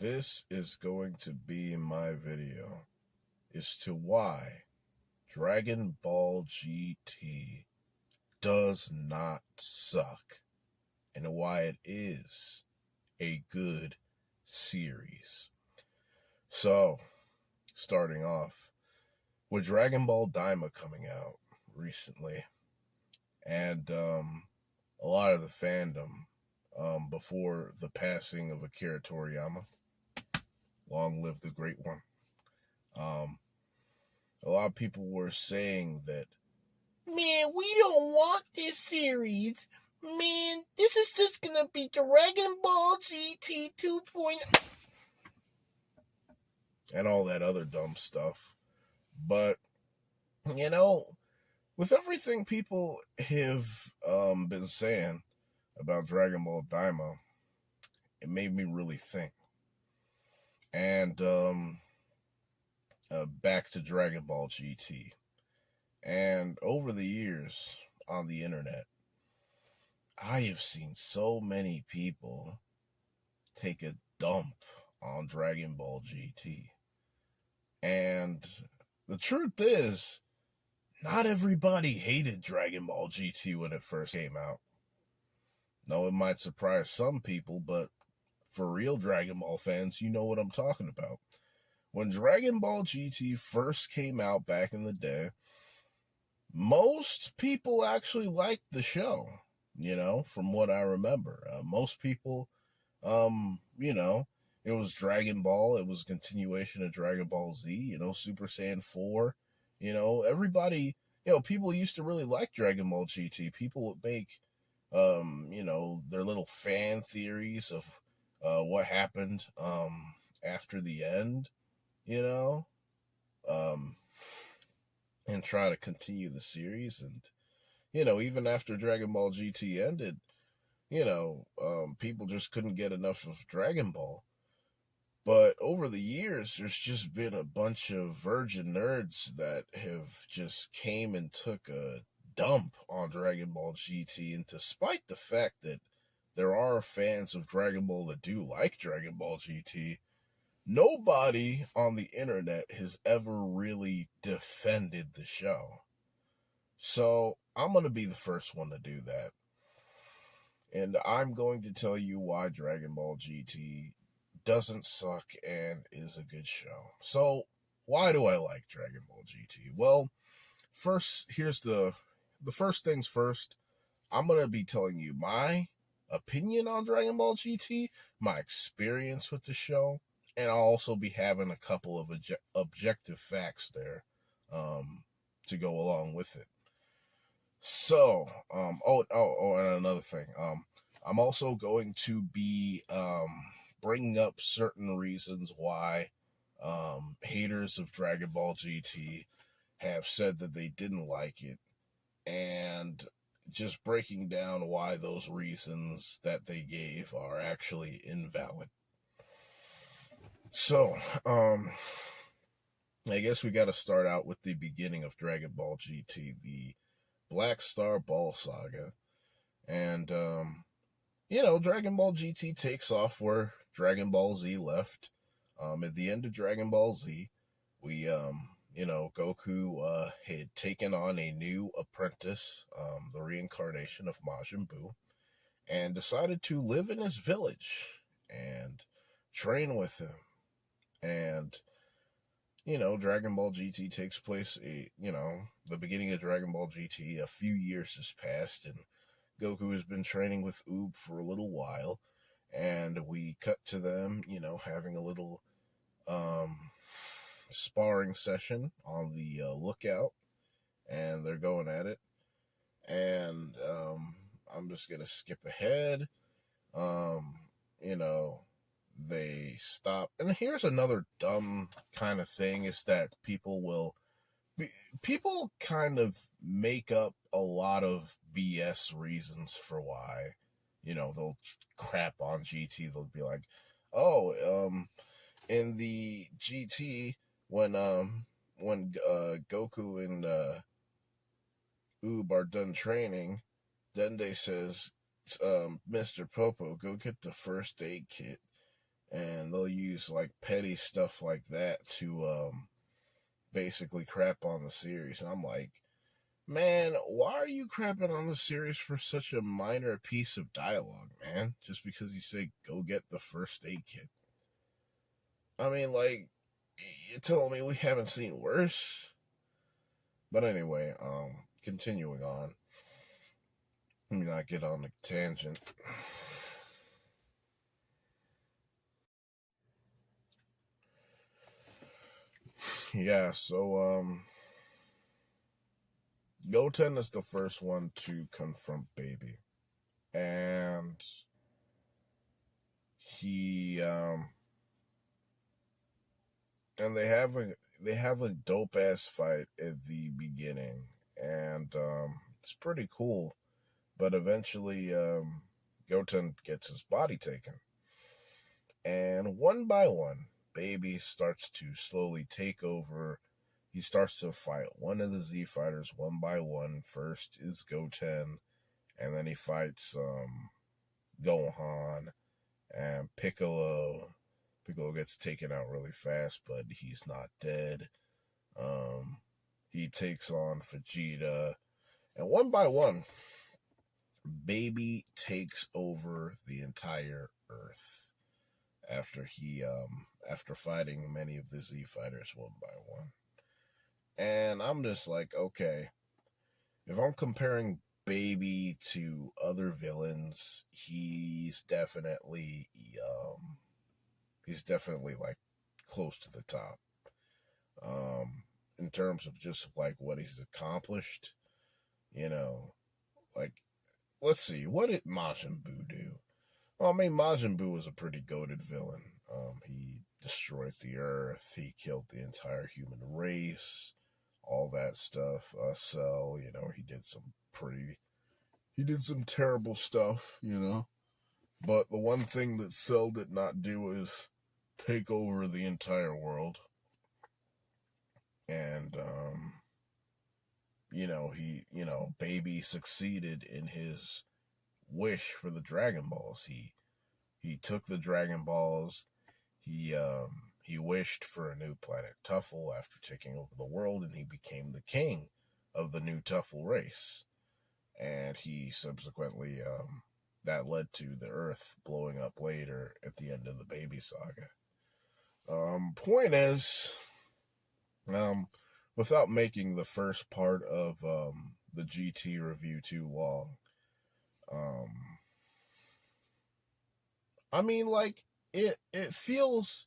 This is going to be my video as to why Dragon Ball GT does not suck and why it is a good series. So, starting off with Dragon Ball Daima coming out recently, and a lot of the fandom before the passing of Akira Toriyama. Long live the great one. A lot of people were saying that, man, we don't want this series. Man, this is just gonna be Dragon Ball GT 2.0 and all that other dumb stuff. But, with everything people have been saying about Dragon Ball Daima, it made me really think. And back to Dragon Ball GT. And over the years on the internet, I have seen so many people take a dump on Dragon Ball GT. And the truth is, not everybody hated Dragon Ball GT when it first came out. No, it might surprise some people, but for real Dragon Ball fans, you know what I'm talking about. When Dragon Ball GT first came out back in the day, most people actually liked the show, from what I remember. Most people, it was Dragon Ball. It was a continuation of Dragon Ball Z, Super Saiyan 4. Everybody, people used to really like Dragon Ball GT. People would make, their little fan theories of what happened after the end, and try to continue the series. And, even after Dragon Ball GT ended, people just couldn't get enough of Dragon Ball. But over the years, there's just been a bunch of virgin nerds that have just came and took a dump on Dragon Ball GT. And despite the fact that there are fans of Dragon Ball that do like Dragon Ball GT, nobody on the internet has ever really defended the show. So I'm going to be the first one to do that. And I'm going to tell you why Dragon Ball GT doesn't suck and is a good show. So why do I like Dragon Ball GT? Well, first, here's the first things first. I'm going to be telling you my opinion on Dragon Ball GT, my experience with the show, and I'll also be having a couple of objective facts there to go along with it. So, and another thing, I'm also going to be bringing up certain reasons why haters of Dragon Ball GT have said that they didn't like it, and just breaking down why those reasons that they gave are actually invalid. So, I guess we got to start out with the beginning of Dragon Ball GT, the Black Star Ball Saga. And, Dragon Ball GT takes off where Dragon Ball Z left. At the end of Dragon Ball Z, we, Goku had taken on a new apprentice, the reincarnation of Majin Buu, and decided to live in his village and train with him. And, Dragon Ball GT takes place, the beginning of Dragon Ball GT, a few years has passed, and Goku has been training with Oob for a little while, and we cut to them, having a little sparring session on the lookout, and they're going at it. And I'm just going to skip ahead. They stop. And here's another dumb kind of thing is that people kind of make up a lot of BS reasons for why, they'll crap on GT. They'll be like, in the GT, when Goku and Oob are done training, Dende says, Mr. Popo, go get the first aid kit. and they'll use like petty stuff like that to basically crap on the series. And I'm like, man, why are you crapping on the series for such a minor piece of dialogue, man? Just because you say go get the first aid kit. I mean, like, you're telling me we haven't seen worse? But anyway, continuing on. Let me not get on a tangent. Yeah, so Goten is the first one to confront Baby. And he and they have a dope ass fight at the beginning, and it's pretty cool. But eventually, Goten gets his body taken, and one by one, Baby starts to slowly take over. He starts to fight one of the Z fighters one by one. First is Goten, and then he fights Gohan and Piccolo. Piccolo gets taken out really fast, but he's not dead. Um, he takes on Vegeta, and one by one, Baby takes over the entire Earth after fighting many of the Z fighters one by one. And I'm just like, okay, if I'm comparing Baby to other villains, he's definitely like close to the top. In terms of just like what he's accomplished, you know, like let's see, what did Majin Buu do? Well, I mean, Majin Buu was a pretty goated villain. He destroyed the Earth. He killed the entire human race. All that stuff. Cell, he did some terrible stuff, But the one thing that Cell did not do is take over the entire world. And, Baby succeeded in his wish for the Dragon Balls. He took the Dragon Balls. He wished for a new planet Tuffle after taking over the world, and he became the king of the new Tuffle race. And he subsequently, that led to the Earth blowing up later at the end of the Baby Saga. Point is, without making the first part of the GT review too long, I mean, like, it feels,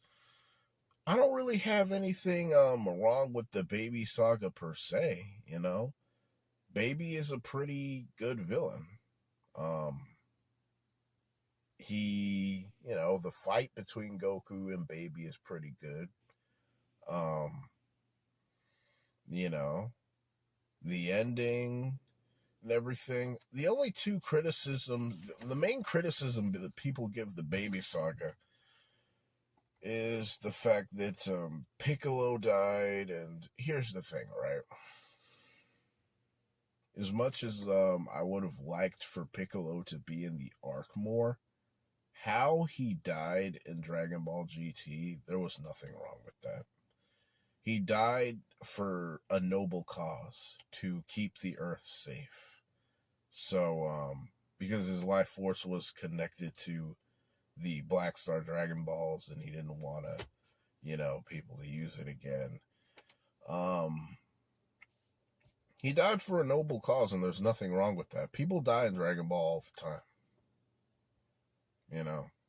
I don't really have anything wrong with the Baby Saga per se, Baby is a pretty good villain. The fight between Goku and Baby is pretty good. The ending and everything. The only two criticisms, the main criticism that people give the Baby Saga is the fact that Piccolo died. And here's the thing, right? As much as I would have liked for Piccolo to be in the arc more, how he died in Dragon Ball GT, there was nothing wrong with that. He died for a noble cause, to keep the Earth safe. So, because his life force was connected to the Black Star Dragon Balls, and he didn't want to, people to use it again. He died for a noble cause, and there's nothing wrong with that. People die in Dragon Ball all the time.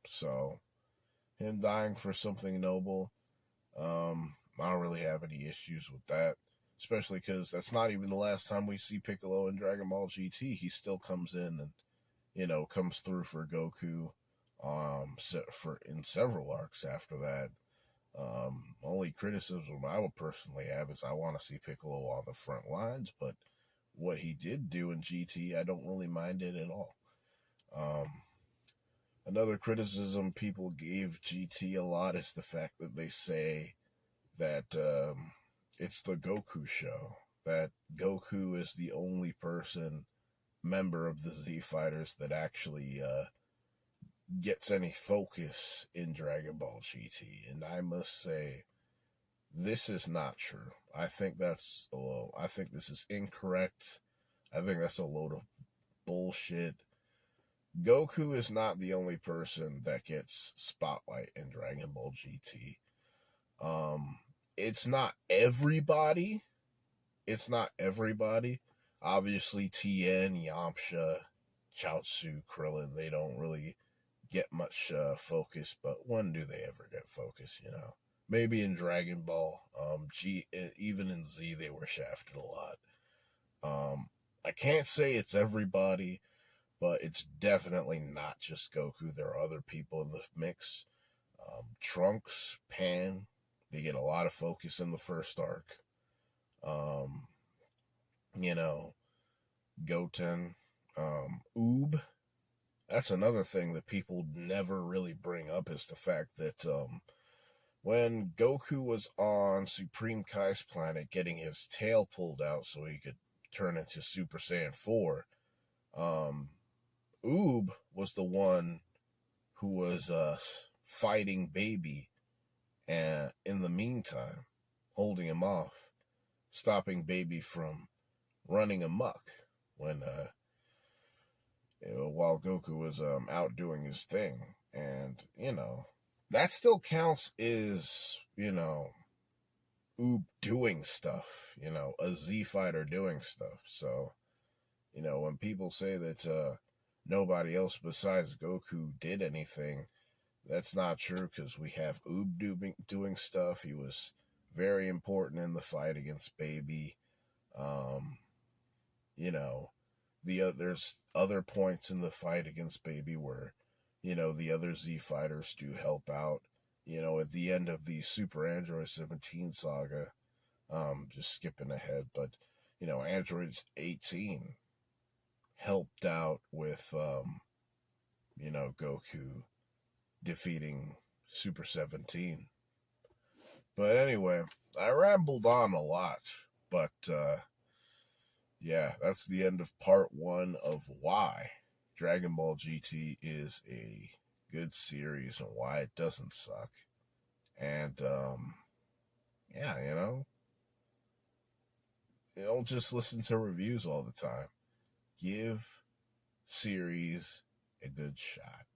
So him dying for something noble, I don't really have any issues with that. Especially because that's not even the last time we see Piccolo in Dragon Ball GT. He still comes in and, comes through for Goku, in several arcs after that. Only criticism I would personally have is I want to see Piccolo on the front lines, but what he did do in GT, I don't really mind it at all. Another criticism people gave GT a lot is the fact that they say that it's the Goku show, that Goku is the only member of the Z Fighters that actually gets any focus in Dragon Ball GT, and I must say this is not true. I think this is incorrect. I think that's a load of bullshit. Goku is not the only person that gets spotlight in Dragon Ball GT. Um, it's not everybody. It's not everybody. Obviously, Tien, Yamcha, Chaozu, Krillin, they don't really get much focus, but when do they ever get focus, you know? Maybe in Dragon Ball, even in Z, they were shafted a lot. I can't say it's everybody, but it's definitely not just Goku. There are other people in the mix. Trunks, Pan, they get a lot of focus in the first arc. Um, you know, Goten, Oob. That's another thing that people never really bring up is the fact that when Goku was on Supreme Kai's planet getting his tail pulled out so he could turn into Super Saiyan 4, um, Oob was the one who was fighting Baby and in the meantime holding him off, stopping Baby from running amok when while Goku was out doing his thing. And that still counts as Oob doing stuff, a Z fighter doing stuff. So when people say that nobody else besides Goku did anything, that's not true, because we have Oob doing stuff. He was very important in the fight against Baby. You know, there's other points in the fight against Baby where, the other Z fighters do help out. At the end of the Super Android 17 saga, just skipping ahead, but Android 18 helped out with Goku defeating Super 17. But anyway, I rambled on a lot, but yeah, that's the end of part 1 of why Dragon Ball GT is a good series and why it doesn't suck. And yeah, don't just listen to reviews all the time. Give series a good shot.